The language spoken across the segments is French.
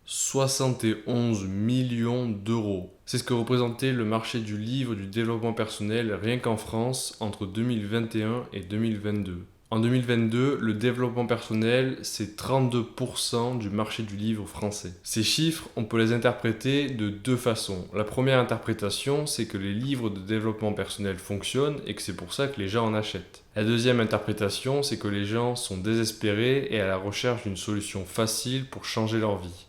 71 millions d'euros. C'est ce que représentait le marché du livre du développement personnel rien qu'en France entre 2021 et 2022. En 2022, le développement personnel, c'est 32% du marché du livre français. Ces chiffres, on peut les interpréter de deux façons. La première interprétation, c'est que les livres de développement personnel fonctionnent et que c'est pour ça que les gens en achètent. La deuxième interprétation, c'est que les gens sont désespérés et à la recherche d'une solution facile pour changer leur vie.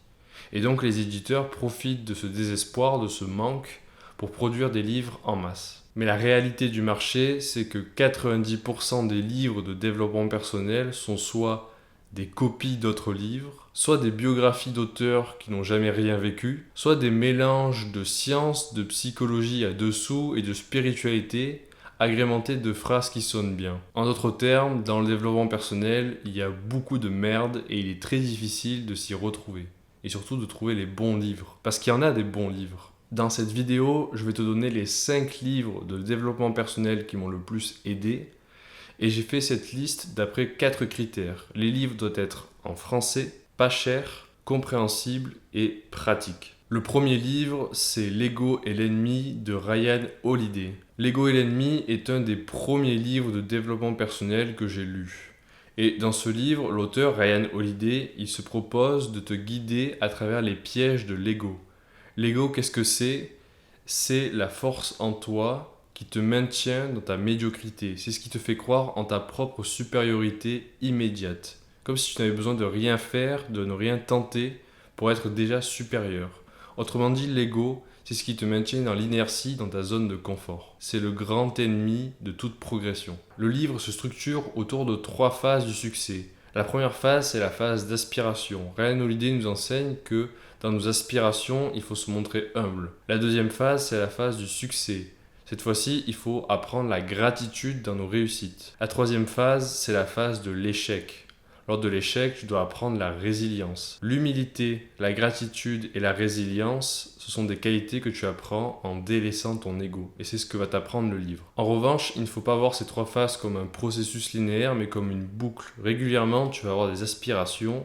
Et donc les éditeurs profitent de ce désespoir, de ce manque, pour produire des livres en masse. Mais la réalité du marché, c'est que 90% des livres de développement personnel sont soit des copies d'autres livres, soit des biographies d'auteurs qui n'ont jamais rien vécu, soit des mélanges de science, de psychologie à dessous et de spiritualité, agrémentés de phrases qui sonnent bien. En d'autres termes, dans le développement personnel, il y a beaucoup de merde et il est très difficile de s'y retrouver. Et surtout de trouver les bons livres. Parce qu'il y en a des bons livres. Dans cette vidéo, je vais te donner les 5 livres de développement personnel qui m'ont le plus aidé. Et j'ai fait cette liste d'après 4 critères. Les livres doivent être en français, pas cher, compréhensible et pratique. Le premier livre, c'est L'ego est l'ennemi de Ryan Holiday. L'ego est l'ennemi est un des premiers livres de développement personnel que j'ai lu. Et dans ce livre, l'auteur Ryan Holiday, il se propose de te guider à travers les pièges de l'ego. L'ego, qu'est-ce que c'est ? C'est la force en toi qui te maintient dans ta médiocrité. C'est ce qui te fait croire en ta propre supériorité immédiate. Comme si tu n'avais besoin de rien faire, de ne rien tenter pour être déjà supérieur. Autrement dit, l'ego, c'est ce qui te maintient dans l'inertie, dans ta zone de confort. C'est le grand ennemi de toute progression. Le livre se structure autour de 3 phases du succès. La première phase, c'est la phase d'aspiration. Ryan Holiday nous enseigne que dans nos aspirations, il faut se montrer humble. La deuxième phase, c'est la phase du succès. Cette fois-ci, il faut apprendre la gratitude dans nos réussites. La troisième phase, c'est la phase de l'échec. Lors de l'échec, tu dois apprendre la résilience. L'humilité, la gratitude et la résilience, ce sont des qualités que tu apprends en délaissant ton ego. Et c'est ce que va t'apprendre le livre. En revanche, il ne faut pas voir ces 3 phases comme un processus linéaire, mais comme une boucle. Régulièrement, tu vas avoir des aspirations,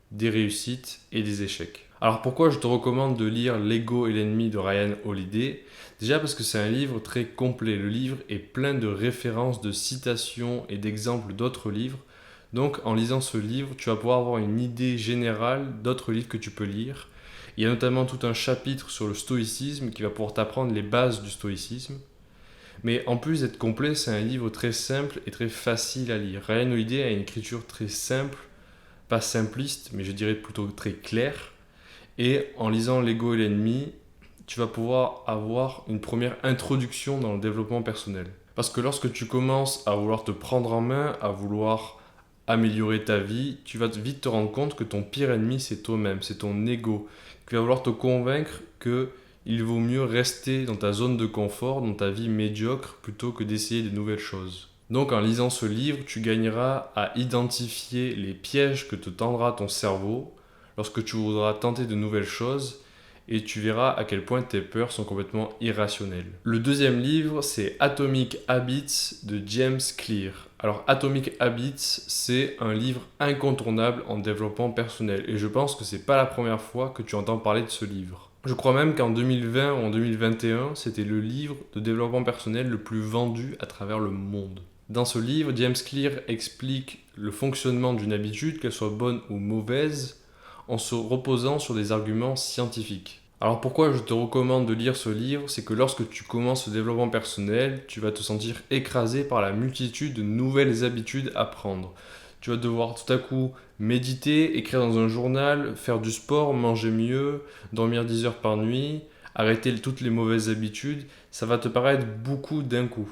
des réussites et des échecs. Alors pourquoi je te recommande de lire L'ego est l'ennemi de Ryan Holiday ? Déjà parce que c'est un livre très complet. Le livre est plein de références, de citations et d'exemples d'autres livres. Donc en lisant ce livre, tu vas pouvoir avoir une idée générale d'autres livres que tu peux lire. Il y a notamment tout un chapitre sur le stoïcisme qui va pouvoir t'apprendre les bases du stoïcisme. Mais en plus d'être complet, c'est un livre très simple et très facile à lire. Ryan Holiday a une écriture très simple, pas simpliste, mais je dirais plutôt très claire. Et en lisant L'ego et l'ennemi, tu vas pouvoir avoir une première introduction dans le développement personnel. Parce que lorsque tu commences à vouloir te prendre en main, à vouloir améliorer ta vie, tu vas vite te rendre compte que ton pire ennemi, c'est toi-même, c'est ton ego, qui va vouloir te convaincre que il vaut mieux rester dans ta zone de confort, dans ta vie médiocre, plutôt que d'essayer de nouvelles choses. Donc en lisant ce livre, tu gagneras à identifier les pièges que te tendra ton cerveau lorsque tu voudras tenter de nouvelles choses et tu verras à quel point tes peurs sont complètement irrationnelles. Le deuxième livre, c'est Atomic Habits de James Clear. Alors Atomic Habits, c'est un livre incontournable en développement personnel et je pense que c'est pas la première fois que tu entends parler de ce livre. Je crois même qu'en 2020 ou en 2021, c'était le livre de développement personnel le plus vendu à travers le monde. Dans ce livre, James Clear explique le fonctionnement d'une habitude, qu'elle soit bonne ou mauvaise, en se reposant sur des arguments scientifiques. Alors pourquoi je te recommande de lire ce livre ? C'est que lorsque tu commences ce développement personnel, tu vas te sentir écrasé par la multitude de nouvelles habitudes à prendre. Tu vas devoir tout à coup méditer, écrire dans un journal, faire du sport, manger mieux, dormir 10 heures par nuit, arrêter toutes les mauvaises habitudes. Ça va te paraître beaucoup d'un coup.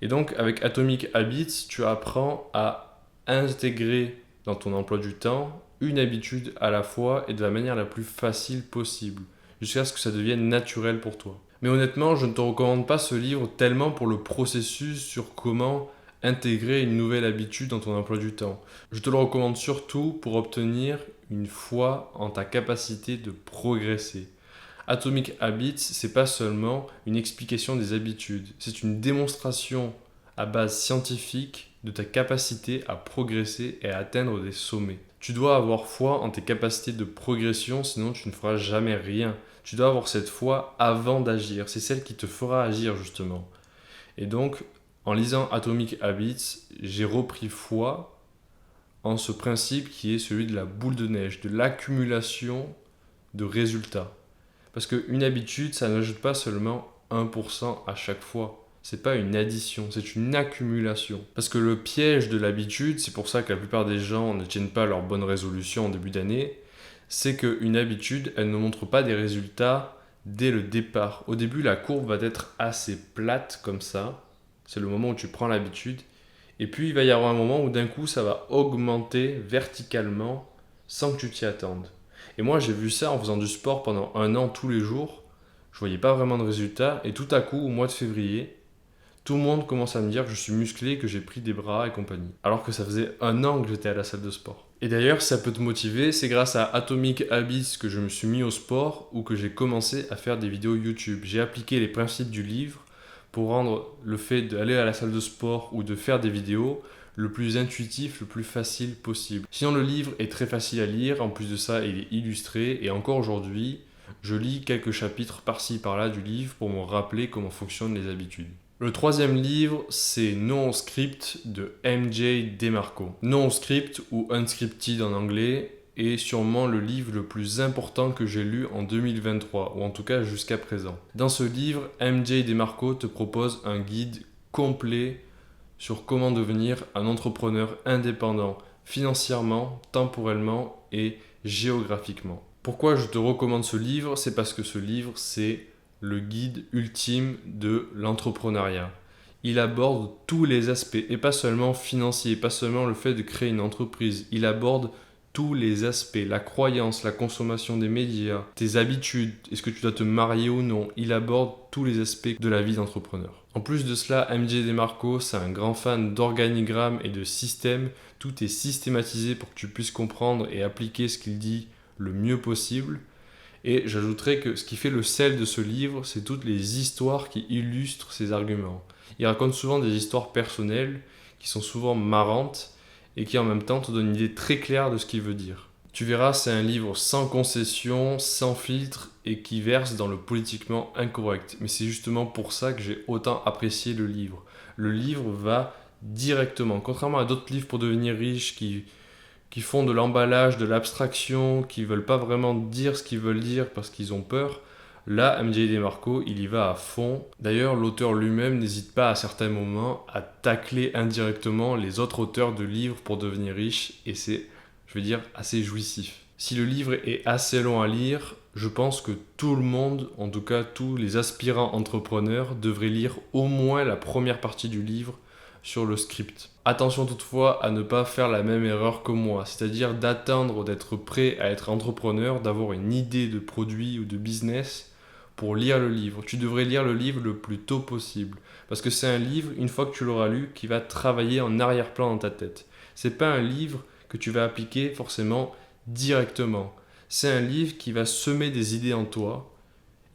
Et donc avec Atomic Habits, tu apprends à intégrer dans ton emploi du temps une habitude à la fois et de la manière la plus facile possible, jusqu'à ce que ça devienne naturel pour toi. Mais honnêtement, je ne te recommande pas ce livre tellement pour le processus sur comment intégrer une nouvelle habitude dans ton emploi du temps. Je te le recommande surtout pour obtenir une foi en ta capacité de progresser. Atomic Habits, c'est pas seulement une explication des habitudes, c'est une démonstration à base scientifique de ta capacité à progresser et à atteindre des sommets. Tu dois avoir foi en tes capacités de progression, sinon tu ne feras jamais rien. Tu dois avoir cette foi avant d'agir. C'est celle qui te fera agir justement. Et donc, en lisant Atomic Habits, j'ai repris foi en ce principe qui est celui de la boule de neige, de l'accumulation de résultats. Parce qu'une habitude, ça n'ajoute pas seulement 1% à chaque fois. C'est pas une addition, c'est une accumulation. Parce que le piège de l'habitude, c'est pour ça que la plupart des gens ne tiennent pas leurs bonnes résolutions en début d'année, c'est qu'une habitude, elle ne montre pas des résultats dès le départ. Au début, la courbe va être assez plate comme ça. C'est le moment où tu prends l'habitude. Et puis, il va y avoir un moment où d'un coup, ça va augmenter verticalement sans que tu t'y attendes. Et moi, j'ai vu ça en faisant du sport pendant 1 an tous les jours. Je voyais pas vraiment de résultats. Et tout à coup, au mois de février, tout le monde commence à me dire que je suis musclé, que j'ai pris des bras et compagnie. Alors que ça faisait 1 an que j'étais à la salle de sport. Et d'ailleurs, si ça peut te motiver, c'est grâce à Atomic Habits que je me suis mis au sport ou que j'ai commencé à faire des vidéos YouTube. J'ai appliqué les principes du livre pour rendre le fait d'aller à la salle de sport ou de faire des vidéos le plus intuitif, le plus facile possible. Sinon, le livre est très facile à lire. En plus de ça, il est illustré. Et encore aujourd'hui, je lis quelques chapitres par-ci par-là du livre pour me rappeler comment fonctionnent les habitudes. Le troisième livre, c'est No Script de MJ DeMarco. No Script ou Unscripted en anglais est sûrement le livre le plus important que j'ai lu en 2023, ou en tout cas jusqu'à présent. Dans ce livre, MJ DeMarco te propose un guide complet sur comment devenir un entrepreneur indépendant financièrement, temporellement et géographiquement. Pourquoi je te recommande ce livre? C'est parce que ce livre, c'est le guide ultime de l'entrepreneuriat. Il aborde tous les aspects, et pas seulement financiers, pas seulement le fait de créer une entreprise. Il aborde tous les aspects, la croyance, la consommation des médias, tes habitudes, est-ce que tu dois te marier ou non. Il aborde tous les aspects de la vie d'entrepreneur. En plus de cela, MJ DeMarco, c'est un grand fan d'organigrammes et de systèmes. Tout est systématisé pour que tu puisses comprendre et appliquer ce qu'il dit le mieux possible. Et j'ajouterais que ce qui fait le sel de ce livre, c'est toutes les histoires qui illustrent ses arguments. Il raconte souvent des histoires personnelles qui sont souvent marrantes et qui en même temps te donnent une idée très claire de ce qu'il veut dire. Tu verras, c'est un livre sans concession, sans filtre et qui verse dans le politiquement incorrect. Mais c'est justement pour ça que j'ai autant apprécié le livre. Le livre va directement, contrairement à d'autres livres pour devenir riche qui font de l'emballage, de l'abstraction, qui veulent pas vraiment dire ce qu'ils veulent dire parce qu'ils ont peur. Là, MJ DeMarco, il y va à fond. D'ailleurs, l'auteur lui-même n'hésite pas à certains moments à tacler indirectement les autres auteurs de livres pour devenir riche et c'est, je veux dire, assez jouissif. Si le livre est assez long à lire, je pense que tout le monde, en tout cas tous les aspirants entrepreneurs, devraient lire au moins la première partie du livre sur le script. Attention toutefois à ne pas faire la même erreur que moi, c'est-à-dire d'attendre d'être prêt à être entrepreneur, d'avoir une idée de produit ou de business pour lire le livre. Tu devrais lire le livre le plus tôt possible, parce que c'est un livre, une fois que tu l'auras lu, qui va travailler en arrière-plan dans ta tête. C'est pas un livre que tu vas appliquer forcément directement. C'est un livre qui va semer des idées en toi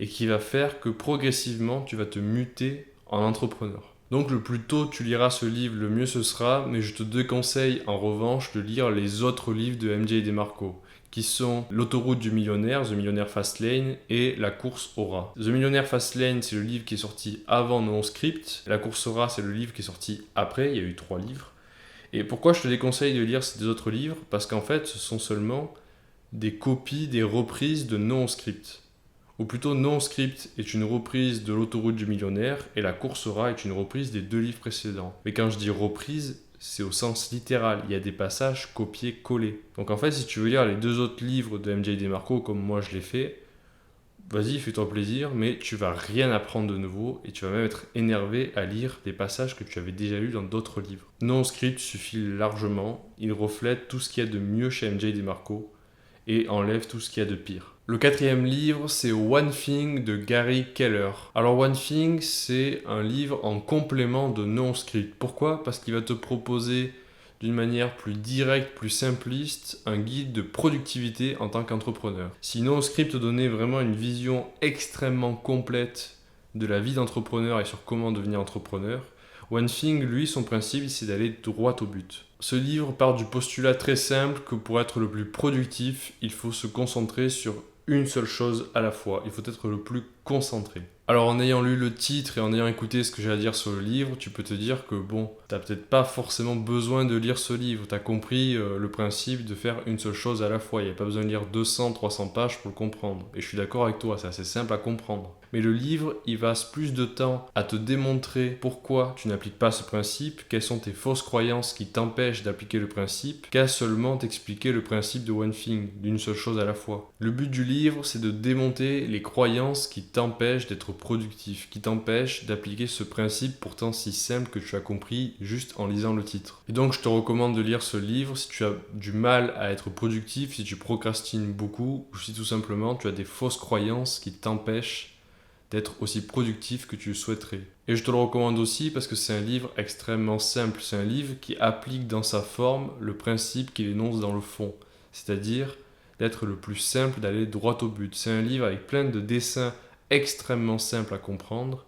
et qui va faire que progressivement tu vas te muter en entrepreneur. Donc le plus tôt tu liras ce livre, le mieux ce sera, mais je te déconseille en revanche de lire les autres livres de MJ DeMarco, qui sont L'autoroute du millionnaire, The Millionaire Fastlane, et La course au rat. The Millionaire Fastlane, c'est le livre qui est sorti avant No Script. La course au rat, c'est le livre qui est sorti après, il y a eu 3 livres. Et pourquoi je te déconseille de lire ces 2 autres livres? Parce qu'en fait, ce sont seulement des copies, des reprises de No Script. Ou plutôt, No Script est une reprise de L'autoroute du millionnaire et La course au rat est une reprise des 2 livres précédents. Mais quand je dis reprise, c'est au sens littéral. Il y a des passages copiés-collés. Donc en fait, si tu veux lire les 2 autres livres de MJ DeMarco, comme moi je l'ai fait, vas-y, fais-toi plaisir, mais tu vas rien apprendre de nouveau et tu vas même être énervé à lire des passages que tu avais déjà lus dans d'autres livres. No Script suffit largement. Il reflète tout ce qu'il y a de mieux chez MJ DeMarco et enlève tout ce qu'il y a de pire. Le 4e livre, c'est One Thing de Gary Keller. Alors One Thing, c'est un livre en complément de No Script. Pourquoi? Parce qu'il va te proposer d'une manière plus directe, plus simpliste, un guide de productivité en tant qu'entrepreneur. Si No Script te donnait vraiment une vision extrêmement complète de la vie d'entrepreneur et sur comment devenir entrepreneur, One Thing, lui, son principe, c'est d'aller droit au but. Ce livre part du postulat très simple que pour être le plus productif, il faut se concentrer sur une seule chose à la fois. Il faut être le plus concentré. Alors en ayant lu le titre et en ayant écouté ce que j'ai à dire sur le livre, tu peux te dire que bon, t'as peut-être pas forcément besoin de lire ce livre. T'as compris le principe de faire une seule chose à la fois. Il n'y a pas besoin de lire 200, 300 pages pour le comprendre. Et je suis d'accord avec toi, c'est assez simple à comprendre. Mais le livre, il passe plus de temps à te démontrer pourquoi tu n'appliques pas ce principe, quelles sont tes fausses croyances qui t'empêchent d'appliquer le principe, qu'à seulement t'expliquer le principe de one thing, d'une seule chose à la fois. Le but du livre, c'est de démonter les croyances qui t'empêchent d'être productif, qui t'empêchent d'appliquer ce principe pourtant si simple que tu as compris juste en lisant le titre. Et donc je te recommande de lire ce livre si tu as du mal à être productif, si tu procrastines beaucoup, ou si tout simplement tu as des fausses croyances qui t'empêchent d'être aussi productif que tu le souhaiterais. Et je te le recommande aussi parce que c'est un livre extrêmement simple. C'est un livre qui applique dans sa forme le principe qu'il énonce dans le fond. C'est-à-dire d'être le plus simple, d'aller droit au but. C'est un livre avec plein de dessins extrêmement simples à comprendre.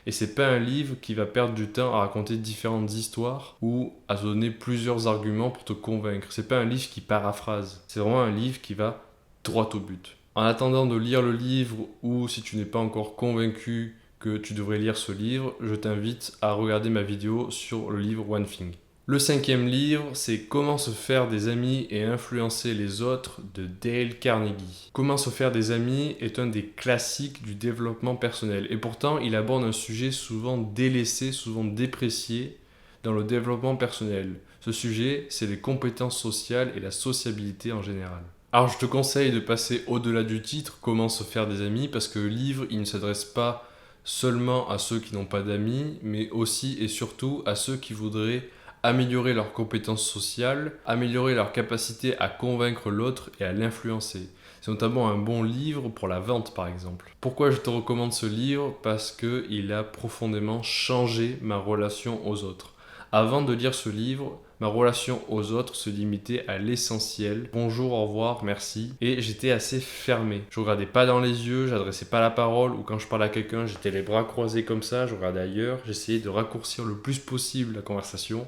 Et c'est pas un livre qui va perdre du temps à raconter différentes histoires ou à te donner plusieurs arguments pour te convaincre. C'est pas un livre qui paraphrase. C'est vraiment un livre qui va droit au but. En attendant de lire le livre ou si tu n'es pas encore convaincu que tu devrais lire ce livre, je t'invite à regarder ma vidéo sur le livre One Thing. Le 5e livre, c'est Comment se faire des amis et influencer les autres de Dale Carnegie. Comment se faire des amis est un des classiques du développement personnel et pourtant il aborde un sujet souvent délaissé, souvent déprécié dans le développement personnel. Ce sujet, c'est les compétences sociales et la sociabilité en général. Alors je te conseille de passer au-delà du titre, Comment se faire des amis, parce que le livre, il ne s'adresse pas seulement à ceux qui n'ont pas d'amis, mais aussi et surtout à ceux qui voudraient améliorer leurs compétences sociales, améliorer leur capacité à convaincre l'autre et à l'influencer. C'est notamment un bon livre pour la vente par exemple. Pourquoi je te recommande ce livre? Parce qu'il a profondément changé ma relation aux autres. Avant de lire ce livre, ma relation aux autres se limitait à l'essentiel. Bonjour, au revoir, merci. Et j'étais assez fermé. Je regardais pas dans les yeux, j'adressais pas la parole, ou quand je parlais à quelqu'un, j'étais les bras croisés comme ça, je regardais ailleurs. J'essayais de raccourcir le plus possible la conversation.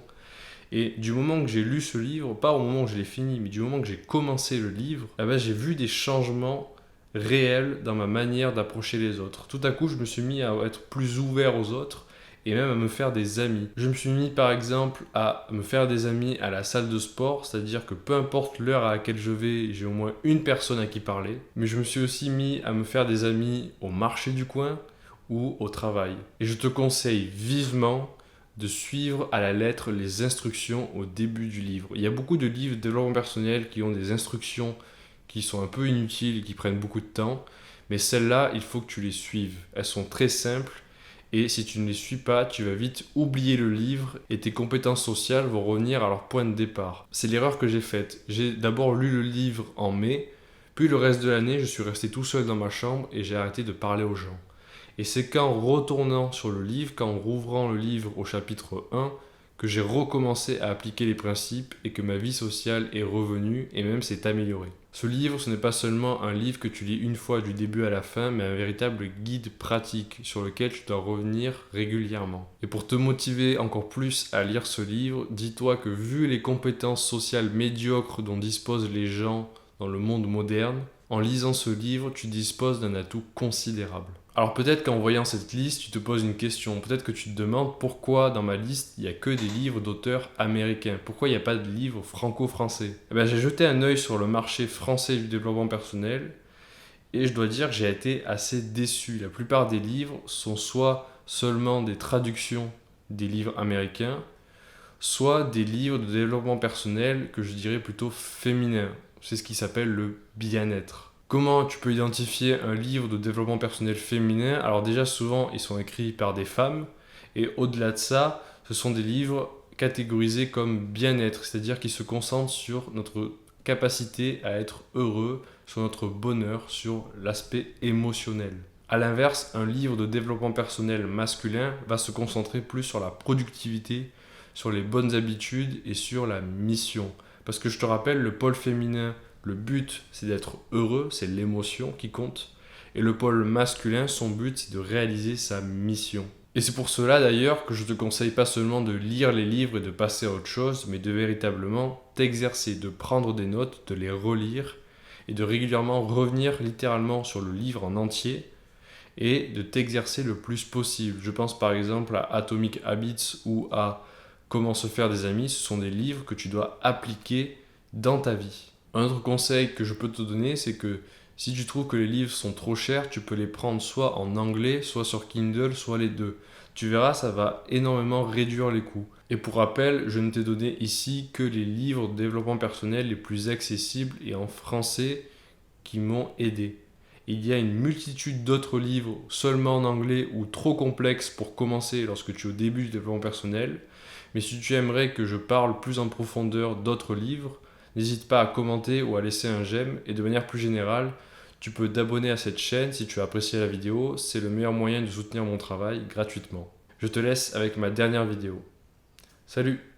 Et du moment que j'ai lu ce livre, pas au moment où je l'ai fini, mais du moment que j'ai commencé le livre, j'ai vu des changements réels dans ma manière d'approcher les autres. Tout à coup, je me suis mis à être plus ouvert aux autres et même à me faire des amis. Je me suis mis par exemple à me faire des amis à la salle de sport, c'est-à-dire que peu importe l'heure à laquelle je vais, j'ai au moins une personne à qui parler. Mais je me suis aussi mis à me faire des amis au marché du coin ou au travail. Et je te conseille vivement de suivre à la lettre les instructions au début du livre. Il y a beaucoup de livres de développement personnel qui ont des instructions qui sont un peu inutiles et qui prennent beaucoup de temps, mais celles-là, il faut que tu les suives. Elles sont très simples et si tu ne les suis pas, tu vas vite oublier le livre et tes compétences sociales vont revenir à leur point de départ. C'est l'erreur que j'ai faite. J'ai d'abord lu le livre en mai, puis le reste de l'année, je suis resté tout seul dans ma chambre et j'ai arrêté de parler aux gens. Et c'est qu'en retournant sur le livre, qu'en rouvrant le livre au chapitre 1, que j'ai recommencé à appliquer les principes et que ma vie sociale est revenue et même s'est améliorée. Ce livre, ce n'est pas seulement un livre que tu lis une fois du début à la fin, mais un véritable guide pratique sur lequel tu dois revenir régulièrement. Et pour te motiver encore plus à lire ce livre, dis-toi que vu les compétences sociales médiocres dont disposent les gens dans le monde moderne, en lisant ce livre, tu disposes d'un atout considérable. Alors peut-être qu'en voyant cette liste, tu te poses une question. Peut-être que tu te demandes pourquoi dans ma liste, il n'y a que des livres d'auteurs américains. Pourquoi il n'y a pas de livres franco-français? J'ai jeté un œil sur le marché français du développement personnel et je dois dire que j'ai été assez déçu. La plupart des livres sont soit seulement des traductions des livres américains, soit des livres de développement personnel que je dirais plutôt féminins. C'est ce qui s'appelle le bien-être. Comment tu peux identifier un livre de développement personnel féminin? Alors déjà, souvent, ils sont écrits par des femmes. Et au-delà de ça, ce sont des livres catégorisés comme bien-être, c'est-à-dire qui se concentrent sur notre capacité à être heureux, sur notre bonheur, sur l'aspect émotionnel. A l'inverse, un livre de développement personnel masculin va se concentrer plus sur la productivité, sur les bonnes habitudes et sur la mission. Parce que je te rappelle, le pôle féminin, le but, c'est d'être heureux, c'est l'émotion qui compte. Et le pôle masculin, son but, c'est de réaliser sa mission. Et c'est pour cela d'ailleurs que je te conseille pas seulement de lire les livres et de passer à autre chose, mais de véritablement t'exercer, de prendre des notes, de les relire et de régulièrement revenir littéralement sur le livre en entier et de t'exercer le plus possible. Je pense par exemple à Atomic Habits ou à Comment se faire des amis. Ce sont des livres que tu dois appliquer dans ta vie. Un autre conseil que je peux te donner, c'est que si tu trouves que les livres sont trop chers, tu peux les prendre soit en anglais, soit sur Kindle, soit les deux. Tu verras, ça va énormément réduire les coûts. Et pour rappel, je ne t'ai donné ici que les livres de développement personnel les plus accessibles et en français qui m'ont aidé. Il y a une multitude d'autres livres seulement en anglais ou trop complexes pour commencer lorsque tu es au début du développement personnel. Mais si tu aimerais que je parle plus en profondeur d'autres livres, n'hésite pas à commenter ou à laisser un j'aime. Et de manière plus générale, tu peux t'abonner à cette chaîne si tu as apprécié la vidéo. C'est le meilleur moyen de soutenir mon travail gratuitement. Je te laisse avec ma dernière vidéo. Salut!